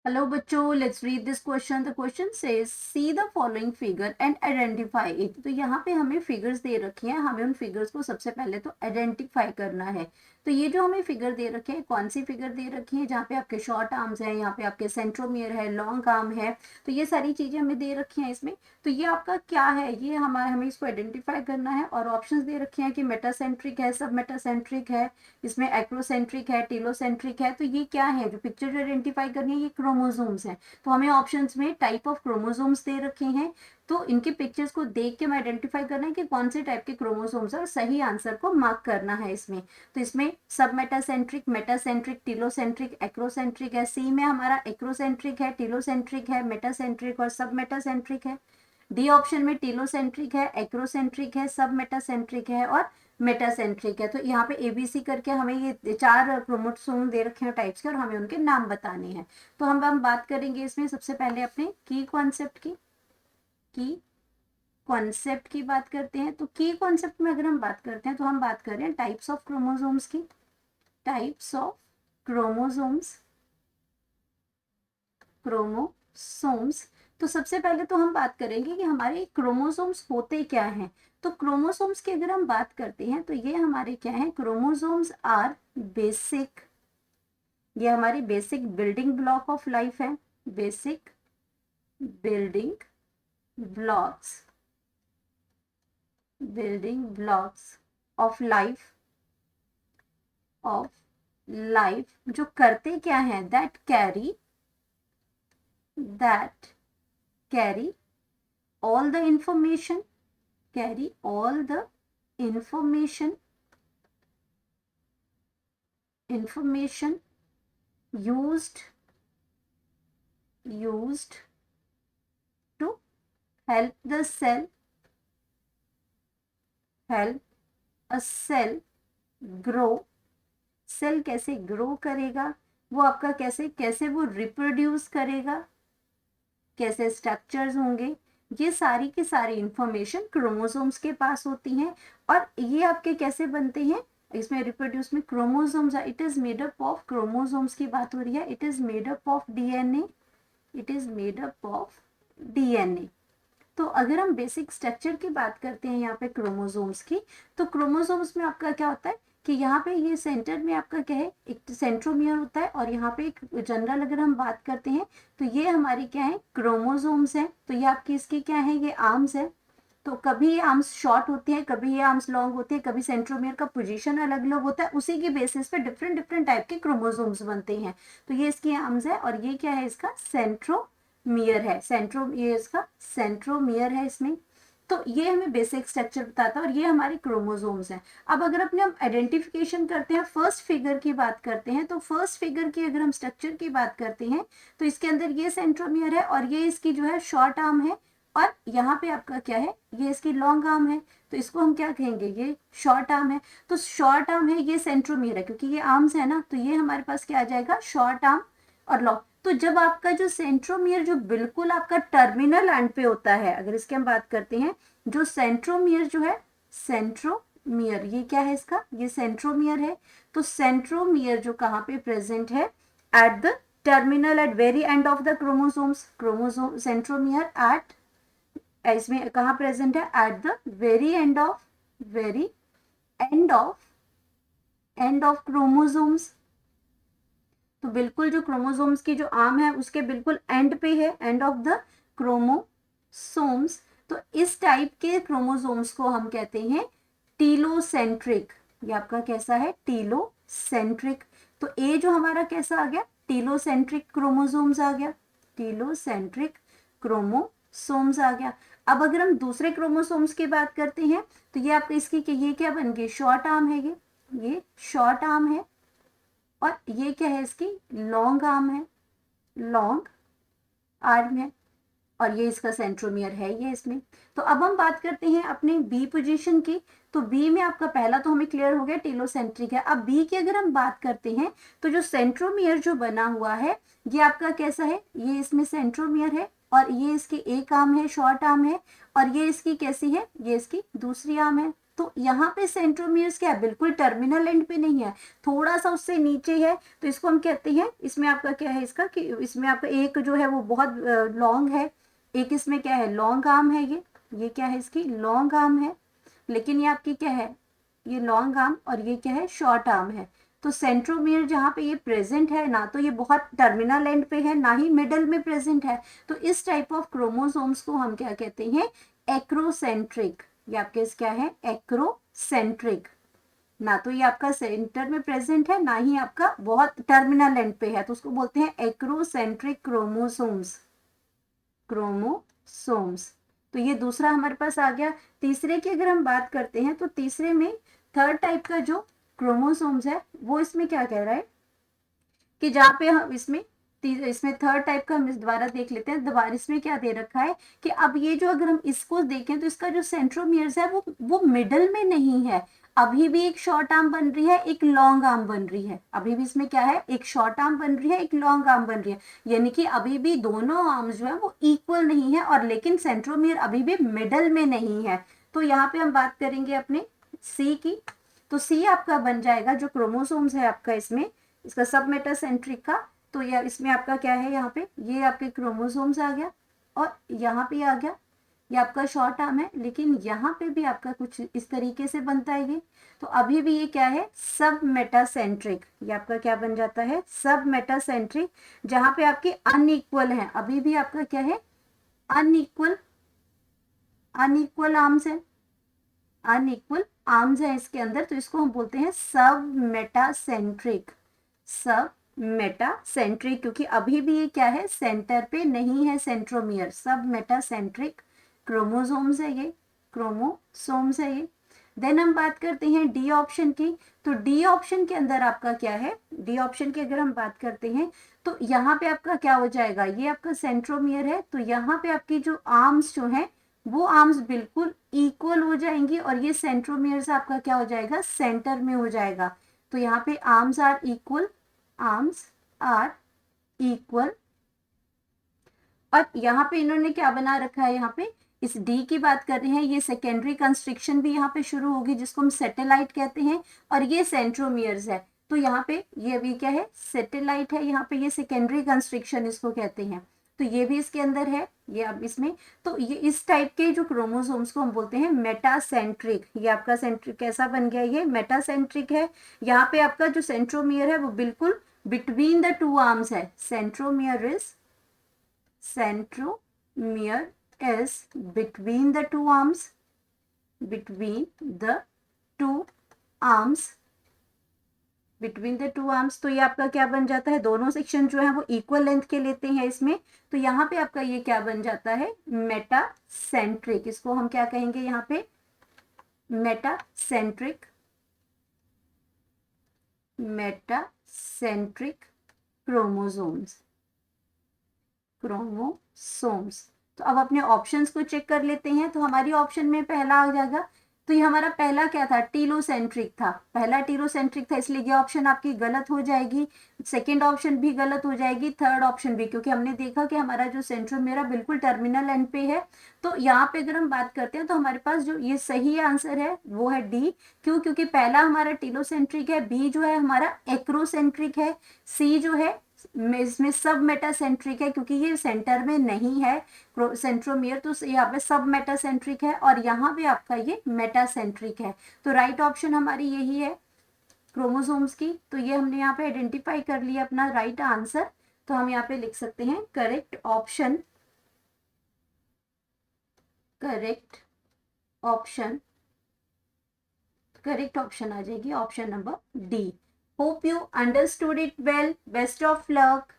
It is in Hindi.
Hello बच्चों, let's read this question. The question says see the following figure and identify it. तो यहाँ पे हमें फिगर्स दे रखी हैं, हमें उन फिगर्स को सबसे पहले तो आइडेंटिफाई करना है। तो ये जो हमें फिगर दे रखे हैं, कौन सी फिगर दे रखी है? जहाँ पे आपके शॉर्ट आर्म्स है, यहाँ पे आपके सेंट्रोमियर है, लॉन्ग आर्म है, तो ये सारी चीजें हमें दे रखी हैं इसमें। तो ये आपका क्या है, ये हमें इसको आइडेंटिफाई करना है। और ऑप्शंस दे रखे हैं कि मेटासेंट्रिक है, सब मेटासेंट्रिक है, इसमें एक्रोसेंट्रिक है, टेलोसेंट्रिक है। तो ये क्या है, जो पिक्चर आइडेंटिफाई करनी है, ये क्रोमोसोम्स हैं। तो हमें ऑप्शंस में टाइप ऑफ क्रोमोसोम्स दे रखे हैं, तो इनके पिक्चर्स को देख के हमें आइडेंटिफाई करना है कि कौन से टाइप के क्रोमोसोम्स है और सही आंसर को मार्क करना है इसमें। तो इसमें सब मेटासेंट्रिक, मेटासेंट्रिक, टीलोसेंट्रिक, एक्रोसेंट्रिक है। सी में हमारा एक्रोसेंट्रिक है, टीलोसेंट्रिक है, मेटासेंट्रिक और सब मेटासेंट्रिक है। डी ऑप्शन में टीलोसेंट्रिक है, एक्रोसेंट्रिक है, सब मेटासेंट्रिक है और मेटासेंट्रिक है। तो यहाँ पे एबीसी करके हमें ये चार क्रोमोसोम दे रखे हैं टाइप्स के, और हमें उनके नाम बताने हैं। तो हम बात करेंगे इसमें सबसे पहले अपने की कॉन्सेप्ट की बात करते हैं। तो की कॉन्सेप्ट में अगर हम बात करते हैं तो हम बात कर रहे हैं टाइप्स ऑफ क्रोमोसोम्स की। Types of chromosomes. तो सबसे पहले तो हम बात करेंगे कि हमारे क्रोमोसोम्स होते क्या हैं। तो क्रोमोसोम्स की अगर हम बात करते हैं तो ये हमारे क्या है, क्रोमोसोम्स आर बेसिक, ये हमारी basic building block of life है। Basic building blocks of life जो करते क्या है, that carry all the information used to help the cell grow. Cell कैसे ग्रो करेगा, वो आपका कैसे वो रिप्रोड्यूस करेगा, कैसे स्ट्रक्चर्स होंगे, ये सारी की सारी इंफॉर्मेशन क्रोमोसोम्स के पास होती हैं। और ये आपके कैसे बनते हैं, इसमें रिप्रोड्यूस में chromosomes, it is made up of chromosomes की बात हो रही है। It is made up of DNA. तो अगर हम बेसिक स्ट्रक्चर की बात करते हैं यहाँ पे क्रोमोसोम्स की, तो क्रोमोसोम्स में आपका क्या होता है कि यहाँ पे ये सेंटर में आपका क्या है, एक सेंट्रोमियर होता है, और यहाँ पे एक जनरल अगर हम बात करते हैं तो ये हमारी क्या है, क्रोमोसोम्स है। तो ये आपकी इसकी क्या है, ये आर्म्स है। तो कभी ये आर्म्स शॉर्ट होती है, कभी ये आर्म्स लॉन्ग होती है, कभी सेंट्रोमियर का पोजीशन अलग अलग होता है, उसी की बेसिस पे डिफरेंट डिफरेंट टाइप के क्रोमोसोम्स बनते हैं। तो ये इसकी आर्म्स है, और ये क्या है, इसका सेंट्रोमियर है। ये इसका सेंट्रोमियर है इसमें। तो ये हमें बेसिक स्ट्रक्चर बताता है, और ये हमारे क्रोमोसोम्स हैं। अब अगर अपने हम आइडेंटिफिकेशन करते हैं, फर्स्ट फिगर की बात करते हैं, तो फर्स्ट फिगर की अगर हम स्ट्रक्चर की बात करते हैं तो इसके अंदर ये सेंट्रोमियर है, और ये इसकी जो है शॉर्ट आर्म है, और यहाँ पे आपका क्या है, ये इसकी लॉन्ग आर्म है। तो इसको हम क्या कहेंगे, ये शॉर्ट आर्म है। तो शॉर्ट आर्म है, ये सेंट्रोमियर है, क्योंकि ये आर्म्स है ना, तो ये हमारे पास क्या आ जाएगा, शॉर्ट आर्म और लॉन्ग। तो जब आपका जो सेंट्रोमियर जो बिल्कुल आपका टर्मिनल एंड पे होता है, अगर इसकी हम बात करते हैं, जो सेंट्रोमियर जो है, सेंट्रोमियर ये क्या है इसका, ये सेंट्रोमियर है। तो सेंट्रोमियर जो कहाँ पे प्रेजेंट है, at the terminal, at very end of the chromosome centromere at, इसमें कहाँ प्रेजेंट है, at the very end of chromosomes. तो बिल्कुल जो क्रोमोसोम्स की जो आर्म है उसके बिल्कुल एंड पे है, एंड ऑफ द क्रोमोसोम्स। तो इस टाइप के क्रोमोसोम्स को हम कहते हैं टीलोसेंट्रिक। ये आपका कैसा है, टीलोसेंट्रिक। तो ए जो हमारा कैसा आ गया, टीलोसेंट्रिक क्रोमोसोम्स आ गया, टीलोसेंट्रिक क्रोमोसोम्स आ गया। अब अगर हम दूसरे क्रोमोसोम्स की बात करते हैं तो ये आपका इसकी ये क्या बन गई, शॉर्ट आर्म है, ये शॉर्ट आर्म है, और ये क्या है, इसकी लॉन्ग आर्म है, लॉन्ग आर्म है, और ये इसका सेंट्रोमियर है ये इसमें। तो अब हम बात करते हैं अपने बी पोजीशन की। तो बी में आपका पहला तो हमें क्लियर हो गया, टेलोसेंट्रिक है। अब बी की अगर हम बात करते हैं तो जो सेंट्रोमियर जो बना हुआ है, ये आपका कैसा है, ये इसमें सेंट्रोमियर है, और ये इसकी एक आर्म है, शॉर्ट आर्म है, और ये इसकी कैसी है, ये इसकी दूसरी आर्म है। तो यहाँ पे सेंट्रोमियर्स क्या है, बिल्कुल टर्मिनल एंड पे नहीं है, थोड़ा सा उससे नीचे है, तो इसको हम कहते हैं, इसमें आपका क्या है इसका कि इसमें आपका एक जो है वो बहुत लॉन्ग है, एक इसमें क्या है लॉन्ग आर्म है, ये क्या है इसकी लॉन्ग आर्म है, लेकिन ये आपकी क्या है ये लॉन्ग आर्म और ये क्या है शॉर्ट आर्म है। तो सेंट्रोमियर जहाँ पे ये प्रेजेंट है ना, तो ये बहुत टर्मिनल एंड पे है, ना ही मिडल में प्रेजेंट है, तो इस टाइप ऑफ क्रोमोसोम्स को हम क्या कहते हैं, एक्रोसेंट्रिक। ये आपके क्या है एक्रोसेंट्रिक, ना तो ये आपका सेंटर में प्रेजेंट है, ना ही आपका बहुत टर्मिनल एंड पे है, तो उसको बोलते हैं एक्रोसेंट्रिक क्रोमोसोम्स, क्रोमोसोम्स। तो ये दूसरा हमारे पास आ गया। तीसरे की अगर हम बात करते हैं तो तीसरे में थर्ड टाइप का जो क्रोमोसोम्स है वो इसमें क्या कह रहा है कि जहाँ पे हम इसमें थर्ड टाइप का हम इस दोबारा देख लेते हैं, दोबारा इसमें क्या दे रखा है कि अब ये जो अगर हम इसको देखें तो इसका जो सेंट्रोमियर्स है वो मिडल में नहीं है, अभी भी एक शॉर्ट आर्म बन रही है, एक लॉन्ग आर्म बन रही है, अभी भी इसमें क्या है एक शॉर्ट आर्म बन रही है, एक लॉन्ग आर्म बन रही है, यानी कि अभी भी दोनों आर्म्स जो है वो इक्वल नहीं है, और लेकिन सेंट्रोमियर अभी भी मिडल में नहीं है। तो यहाँ पे हम बात करेंगे अपने सी की, तो सी आपका बन जाएगा जो क्रोमोसोम्स है आपका इसमें, इसका सब मेटासेंट्रिक का, तो यह इसमें आपका क्या है, यहाँ पे ये आपके क्रोमोसोम्स आ गया, और यहाँ पे आ गया ये आपका शॉर्ट आर्म है, लेकिन यहाँ पे भी आपका कुछ इस तरीके से बनता है ये, तो अभी भी ये क्या है सब मेटासेंट्रिक, ये आपका क्या बन जाता है सब मेटासेंट्रिक, जहाँ पे आपके अनइक्वल है, अभी भी आपका क्या है अनइक्वल, अनइक्वल आर्म्स है, अनइक्वल आर्म्स है इसके अंदर, तो इसको हम बोलते हैं सब मेटासेंट्रिक, सब मेटासेंट्रिक, क्योंकि अभी भी ये क्या है सेंटर पे नहीं है सेंट्रोमियर, सब मेटासेंट्रिक क्रोमोसोम्स है ये, क्रोमोसोम्स है ये। देन हम बात करते हैं डी ऑप्शन की, तो डी ऑप्शन के अंदर आपका क्या है, डी ऑप्शन की अगर हम बात करते हैं तो यहाँ पे आपका क्या हो जाएगा, ये आपका सेंट्रोमियर है, तो यहाँ पे आपकी जो आर्म्स जो है वो आर्म्स बिल्कुल इक्वल हो जाएंगी, और ये सेंट्रोमियर से आपका क्या हो जाएगा सेंटर में हो जाएगा, तो यहाँ पे arms are equal, arms are equal, और यहाँ पे इन्होंने क्या बना रखा है, यहाँ पे इस डी की बात कर रहे हैं, ये सेकेंडरी कंस्ट्रिक्शन भी यहाँ पे शुरू होगी जिसको हम सेटेलाइट कहते हैं, और ये सेंट्रोमियर्स है, तो यहाँ पे ये भी क्या है सेटेलाइट है, यहाँ पे ये सेकेंडरी कंस्ट्रिक्शन इसको कहते हैं, तो ये भी इसके अंदर है, ये अब इसमें, तो ये इस टाइप के जो क्रोमोसोम्स को हम बोलते हैं मेटासेंट्रिक, ये आपका सेंट्रिक कैसा बन गया, ये मेटासेंट्रिक है, यहाँ पे आपका जो सेंट्रोमियर है वो बिल्कुल बिटवीन द टू आर्म्स है, centromere is, centromere is between the two arms, between the two arms, between the two arms, तो ये आपका क्या बन जाता है, दोनों सेक्शन जो है वो इक्वल लेंथ के लेते हैं इसमें, तो यहाँ पे आपका ये क्या बन जाता है मेटासेंट्रिक, इसको हम क्या कहेंगे यहाँ पे मेटासेंट्रिक, मेटासेंट्रिक क्रोमोसोम्स, क्रोमोसोम्स। तो अब अपने ऑप्शंस को चेक कर लेते हैं, तो हमारी ऑप्शन में पहला आ जाएगा, तो ये हमारा पहला क्या था टीलोसेंट्रिक था, पहला टीलोसेंट्रिक था, इसलिए ये ऑप्शन आपकी गलत हो जाएगी, सेकंड ऑप्शन भी गलत हो जाएगी, थर्ड ऑप्शन भी, क्योंकि हमने देखा कि हमारा जो सेंट्रोमेरा बिल्कुल टर्मिनल एंड पे है, तो यहाँ पे अगर हम बात करते हैं तो हमारे पास जो ये सही आंसर है वो है डी, क्यों, क्योंकि पहला हमारा टीलोसेंट्रिक है, बी जो है हमारा एक्रोसेंट्रिक है, सी जो है इसमें सब मेटासेंट्रिक है, क्योंकि ये सेंटर में नहीं है सेंट्रोमियर, तो यहाँ पे सब मेटासेंट्रिक है, और यहाँ पे आपका ये मेटासेंट्रिक है, तो राइट ऑप्शन हमारी यही है क्रोमोसोम्स की, तो ये हमने यहाँ पे आइडेंटिफाई कर लिया अपना राइट आंसर, तो हम यहाँ पे लिख सकते हैं correct option, correct option, correct option आ जाएगी option number D. Hope you understood it well, best of luck.